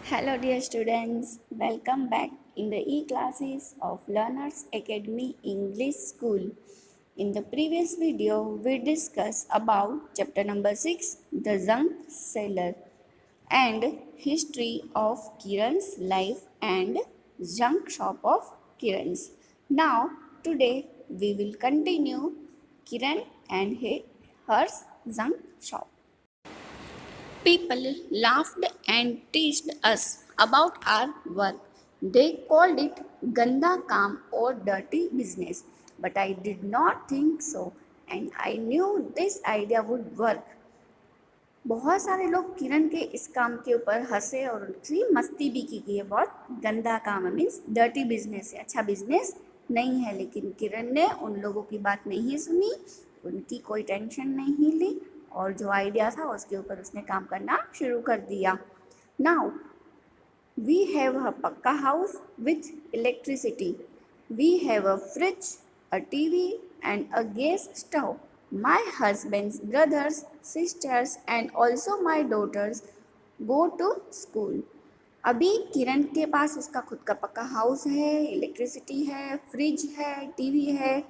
Hello dear students, welcome back in the e-classes of Learners Academy English School. In the previous video, we discussed about chapter number 6, The Junk Seller, and history of Kiran's life and junk shop of Kiran's. Now, today we will continue Kiran and her junk shop. People laughed and teased us about our work. They called it ganda kaam or dirty business. But I did not think so and I knew this idea would work. बहुत सारे लोग किरण के इस काम के ऊपर हंसे और उसकी मस्ती भी की गई है। बहुत गंदा काम है, मीन्स डर्टी बिजनेस है, अच्छा बिजनेस नहीं है। लेकिन किरण ने उन लोगों की बात नहीं सुनी, उनकी कोई टेंशन नहीं ली और जो आइडिया था उसके ऊपर उसने काम करना शुरू कर दिया। Now we have a pucca house with electricity, we have a fridge, a TV and a gas stove. My husband's brothers, sisters and also my daughters go to school. अभी किरण के पास उसका खुद का पक्का हाउस है, इलेक्ट्रिसिटी है, फ्रिज है, TV है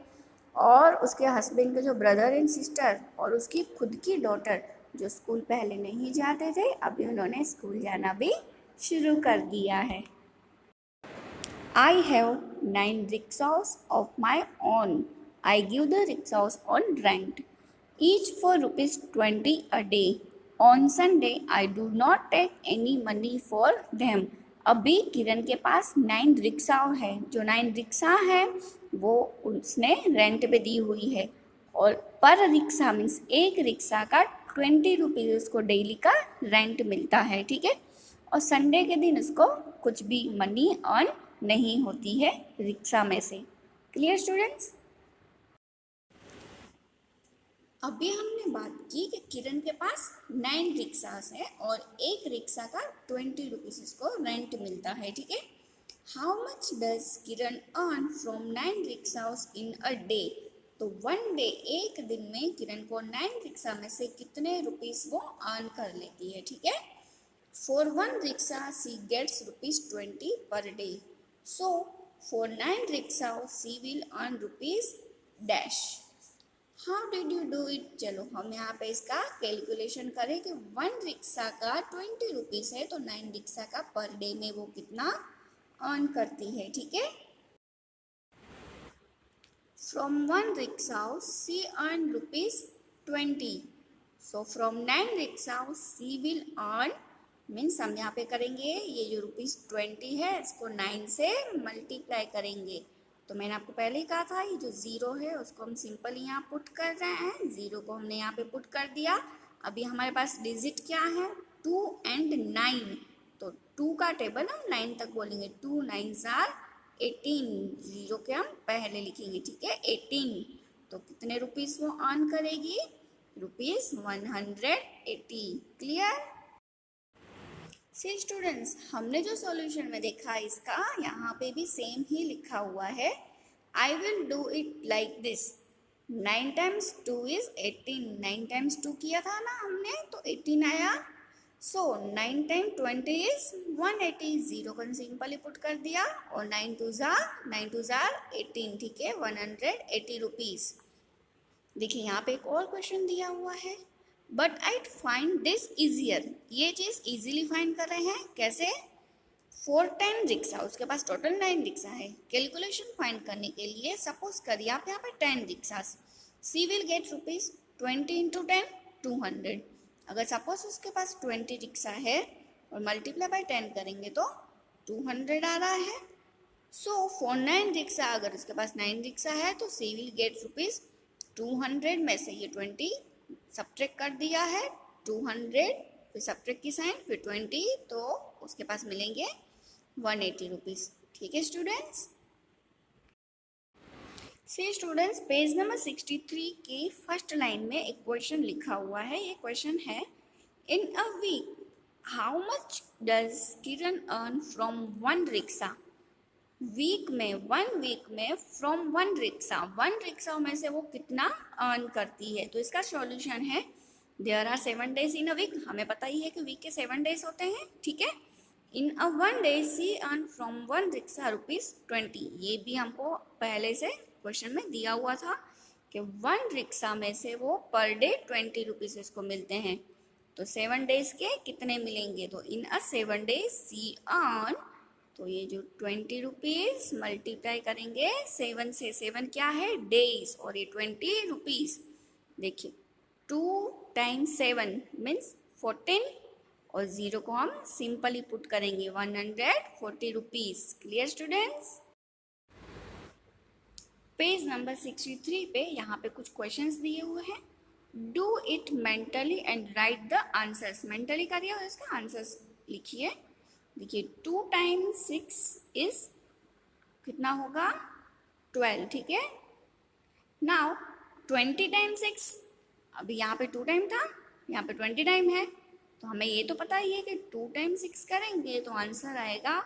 और उसके हस्बैंड के जो ब्रदर एंड सिस्टर और उसकी खुद की डॉटर जो स्कूल पहले नहीं जाते थे, अभी उन्होंने स्कूल जाना भी शुरू कर दिया है. I have 9 rickshaws of my own. I give the rickshaws on rent, each for rupees 20 a day. On Sunday, I do not take any money for them. अभी किरण के पास 9 रिक्शा है. जो 9 रिक्शा है वो उसने रेंट पे दी हुई है और पर रिक्शा मीन्स एक रिक्शा का 20 रुपीज़ उसको डेली का रेंट मिलता है. ठीक है, और संडे के दिन उसको कुछ भी मनी अर्न नहीं होती है रिक्शा में से. Clear students? अभी हमने बात की कि किरण के पास 9 रिक्शास है और एक रिक्शा का 20 रुपीज़ इसको रेंट मिलता है. ठीक है, how much does Kiran earn from 9 rickshaws in a day? तो वन डे, एक दिन में किरण को 9 रिक्शा में से कितने रुपीज़ वो अर्न कर लेती है. ठीक है, for one rickshaw she gets rupees 20 per day. So for 9 rickshaws she will earn rupees dash. How did you do it? चलो हम यहाँ पे इसका कैलकुलेशन करें कि 1 रिक्शा का 20 रुपीज़ है तो 9 रिक्शा का पर डे में वो कितना अर्न करती है. ठीक है, from 1 rickshaw she earn rupees 20. So from 9 rickshaws she will earn means हम यहाँ पे करेंगे ये जो रुपीज़ 20 है इसको 9 से मल्टीप्लाई करेंगे. तो मैंने आपको पहले ही कहा था ये जो ज़ीरो है उसको हम सिंपल यहाँ पुट कर रहे हैं. ज़ीरो को हमने यहाँ पे पुट कर दिया. अभी हमारे पास डिजिट क्या है? 2 and 9. तो 2 का टेबल हम 9 तक बोलेंगे. 2 9s are 18. ज़ीरो के हम पहले लिखेंगे. ठीक है, 18. तो कितने रुपीज़ वो अर्न करेगी? रुपीज़ 180. क्लियर? सी स्टूडेंट्स, हमने जो सॉल्यूशन में देखा इसका यहाँ पे भी सेम ही लिखा हुआ है. I will do it like this. 9 times 2 is 18. 9 times 2 किया था ना हमने तो 18 आया. सो 9 times 20 is 180. ज़ीरो को सिंपली पुट कर दिया और 9 2s are 18. ठीक है, 180 रुपीज़. देखिए यहाँ पे एक और क्वेश्चन दिया हुआ है. But I find this easier. ये चीज़ इजीली फाइंड कर रहे हैं. कैसे? 4 10 रिक्शा, उसके पास टोटल 9 रिक्शा है. कैलकुलेशन फाइंड करने के लिए सपोज करिए आप यहाँ पे 10 रिक्शा, she will get rupees 20 into 10 200. अगर सपोज उसके पास 20 रिक्शा है और मल्टीप्लाई बाय 10 करेंगे तो 200 आ रहा है. सो फॉर 9 रिक्शा अगर उसके पास 9 रिक्शा है तो सी विल गेट रुपीज़ 200 में से ये 20 सब्ट्रैक्ट कर दिया है. 200 फिर सब्ट्रैक्ट की साइन फिर 20 तो उसके पास मिलेंगे 180 रुपीज़. ठीक है students? See students, page number 63 के फर्स्ट लाइन में एक क्वेश्चन लिखा हुआ है. ये क्वेश्चन है, in a week how much does Kiran earn from 1 rickshaw? Week में, 1 वीक में फ्रॉम 1 रिक्शा, 1 रिक्शा में से वो कितना अर्न करती है. तो इसका सॉल्यूशन है, there are 7 days in a week. हमें पता ही है कि वीक के 7 days होते हैं. ठीक है, in a one day she earn from one rickshaw ₹20। ये भी हमको पहले से क्वेश्चन में दिया हुआ था कि वन रिक्शा में से वो पर डे ₹20 इसको मिलते हैं। तो 7 डेज के कितने मिलेंगे? तो इन अ 7 डेज सी अर्न, तो ये जो ₹20 मल्टीप्लाई करेंगे 7 से, 7 क्या है? डेज, और ये ₹20। देखिए 2 टाइम्स 7 मीन्स 14, और 0 को हम सिंपली पुट करेंगे ₹140। Clear students? पेज नंबर 63 पे यहाँ पे कुछ क्वेश्चंस दिए हुए हैं। Do it mentally and right the answers. Mentally करिए और इसका आंसर्स लिखिए। देखिए 2 टाइम्स 6 इज कितना होगा? 12। ठीक है। नाउ 20 टाइम्स 6, अभी यहाँ पे 2 टाइम था, यहाँ पे 20 टाइम है, तो हमें ये तो पता ही है कि 2 टाइम्स 6 करेंगे तो आंसर आएगा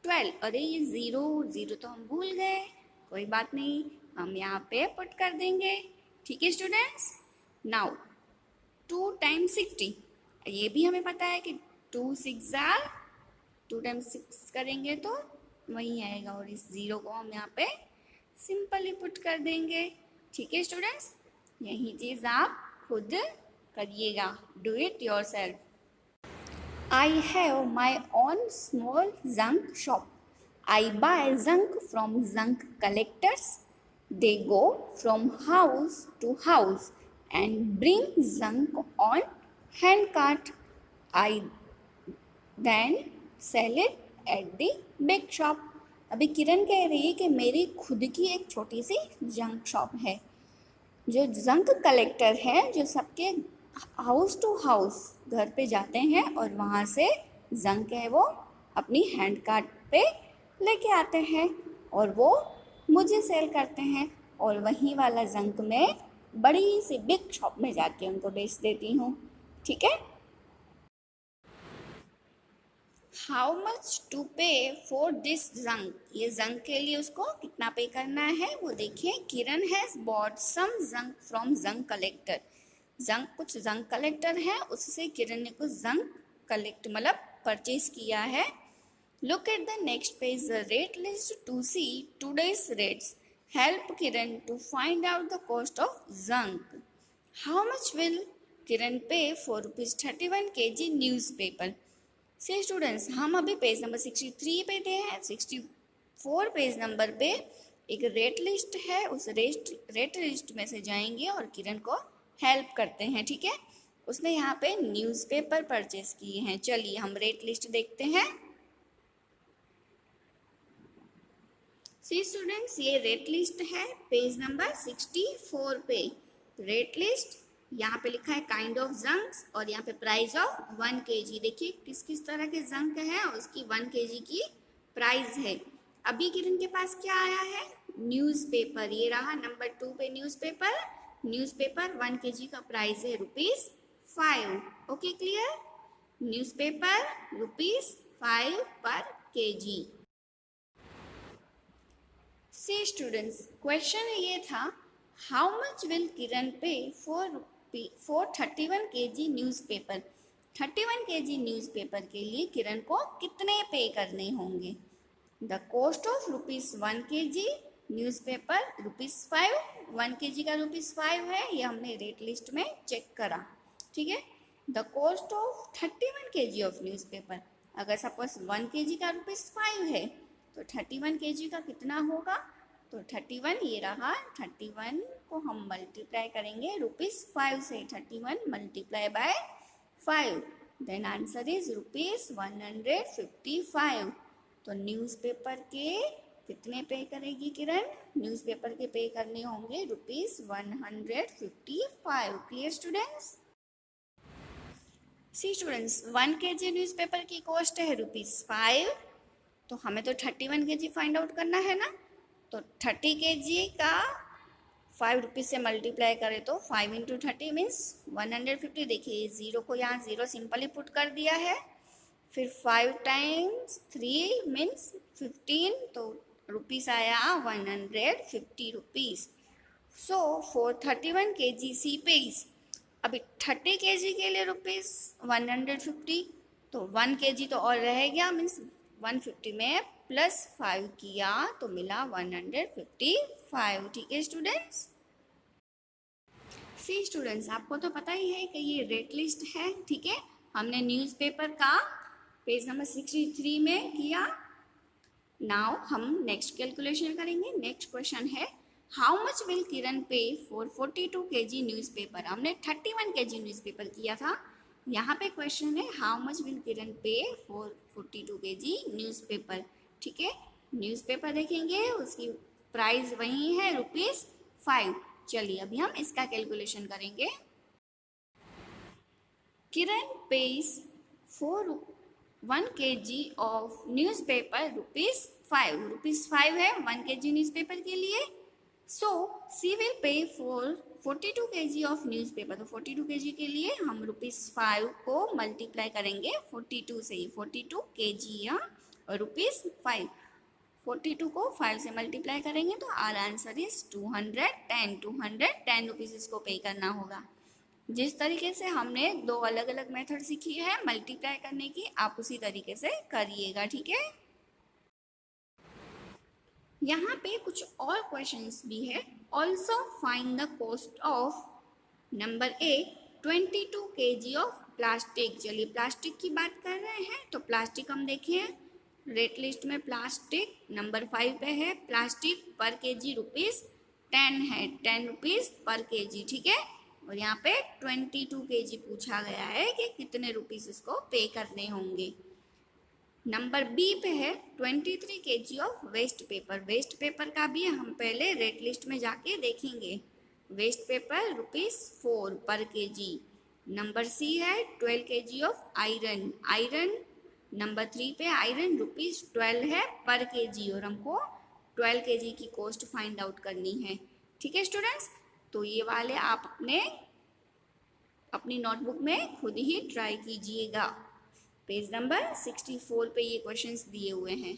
12। अरे ये 0 तो हम भूल गए, कोई बात नहीं, हम यहाँ पे पुट कर देंगे। ठीक है स्टूडेंट्स। नाउ 2 टाइम्स 60, ये भी हमें पता है कि 2 6 आर, 2 टाइम्स 6 करेंगे तो वही आएगा, और इस 0 को हम यहाँ पे सिंपली पुट कर देंगे। ठीक है स्टूडेंट्स, यही चीज आप खुद करिएगा। Do it yourself. I have my own small junk shop. I buy junk from junk collectors. They go from house to house and bring junk on hand cart. I then sell it at the big shop. अभी किरण कह रही है कि मेरी खुद की एक छोटी सी जंक शॉप है। जो जंक कलेक्टर है, जो सबके हाउस टू हाउस घर पे जाते हैं और वहाँ से जंक है वो अपनी हैंड कार्ट पे लेके आते हैं और वो मुझे सेल करते हैं, और वही वाला जंक मैं बड़ी सी बिग शॉप में जाके उनको बेच देती हूँ। ठीक है। How much to pay for this junk. ये जंक के लिए उसको कितना पे करना है वो देखिए। Kiran has bought some junk from junk collector. Junk, कुछ जंक कलेक्टर है, उससे किरण ने कुछ जंक कलेक्ट मतलब परचेज किया है। Look at the next page the rate list to see today's rates. Help Kiran to find out the cost of junk. How much will Kiran pay for ₹31 kg newspaper. So students, हम अभी page number 63 पे थे हैं। 64 page number पे एक rate list है, उस rate list में से जाएंगे और किरण को हेल्प करते हैं। ठीक है। उसने यहाँ पे न्यूज़पेपर परचेज किए हैं। चलिए हम रेट लिस्ट देखते हैं। सी स्टूडेंट्स, ये रेट लिस्ट है पेज नंबर 64 पे। रेट लिस्ट यहाँ पे लिखा है काइंड ऑफ जंक्स और यहाँ पे प्राइस ऑफ 1 kg। देखिए किस किस तरह के जंक है और उसकी 1 kg की प्राइस है। अभी किरण के पास क्या आया है? न्यूज़पेपर। ये रहा नंबर 2 पे न्यूज़पेपर। न्यूज़पेपर 1 kg का प्राइस है ₹5। Okay clear. न्यूज़पेपर ₹5 पर kg। सी स्टूडेंट्स, क्वेश्चन ये था how much will Kiran pay for 31 kg newspaper. 31 kg newspaper के लिए किरण को कितने पे करने होंगे? The cost of ₹1 kg newspaper ₹5। 1 kg का ₹5 है, ये हमने रेट लिस्ट में चेक करा। ठीक है। The cost of 31 kg of newspaper, अगर सपोज 1 kg का ₹5 है तो 31 kg का कितना होगा? तो 31 ये रहा, 31 को हम मल्टीप्लाई करेंगे ₹5 से। 31 multiply by 5, then answer is ₹155। तो न्यूज़पेपर के कितने पे करेगी किरण? न्यूज़पेपर के पे करने होंगे ₹155। Clear students. See students, 1 kg newspaper की कॉस्ट है ₹5, तो हमें तो 31 kg फाइंड आउट करना है ना। तो 30 kg का ₹5 से मल्टीप्लाई करें तो 5 इंटू 30 मीन्स 150। देखिए 0 को यहाँ 0 सिंपली पुट कर दिया है, फिर 5 टाइम्स 3 मीन्स 15, तो रुपीस आया ₹150। So for 31 kg see page. अभी 30 kg के लिए ₹150, तो 1 kg तो और रह गया, मीन्स 150 में +5 किया तो मिला 155। ठीक है स्टूडेंट्स। सी स्टूडेंट्स, आपको तो पता ही है कि ये रेट लिस्ट है। ठीक है, हमने न्यूज़पेपर का पेज नंबर 63 में किया। नाउ हम नेक्स्ट कैलकुलेशन करेंगे। नेक्स्ट क्वेश्चन है, how much will Kiran pay for 42 kg newspaper. हमने 31 kg न्यूज़पेपर किया था। यहाँ पे क्वेश्चन है how much will Kiran pay for 42 kg newspaper. ठीक है, न्यूज़पेपर देखेंगे, उसकी प्राइस वही है ₹5। चलिए अभी हम इसका कैलकुलेशन करेंगे। Kiran pays for 1 kg of newspaper ₹5 है 1 kg न्यूज़पेपर के लिए। So she will pay for 42 kg of newspaper. तो 42 kg के लिए हम ₹5 को मल्टीप्लाई करेंगे 42 से, 42 kg या ₹5। 42 को 5 से मल्टीप्लाई करेंगे तो आर आंसर इज 210 रुपीज़ इसको पे करना होगा। जिस तरीके से हमने दो अलग अलग मेथड सीखी है मल्टीप्लाई करने की, आप उसी तरीके से करिएगा। ठीक है, यहाँ पे कुछ और क्वेश्चंस भी है। Also find the cost of number A 22 kg of plastic. चलिए प्लास्टिक की बात कर रहे हैं तो प्लास्टिक हम देखें, रेट लिस्ट में प्लास्टिक नंबर 5 पे है। प्लास्टिक पर केजी ₹10 है, ₹10 पर केजी। ठीक है, और यहाँ पे 22 kg पूछा गया है कि कितने रुपीस इसको पे करने होंगे। नंबर बी पे है 23 kg of waste paper. Waste paper का भी हम पहले रेट लिस्ट में जाके देखेंगे। वेस्ट पेपर ₹4 पर केजी। नंबर सी है 12 kg of iron. Iron number 3 पे आयरन ₹12 है पर केजी, और हमको 12 kg की कॉस्ट फाइंड आउट करनी है। ठीक है स्टूडेंट्स, तो ये वाले आप अपनी नोटबुक में खुद ही ट्राई कीजिएगा। पेज नंबर 64 पे ये क्वेश्चंस दिए हुए हैं।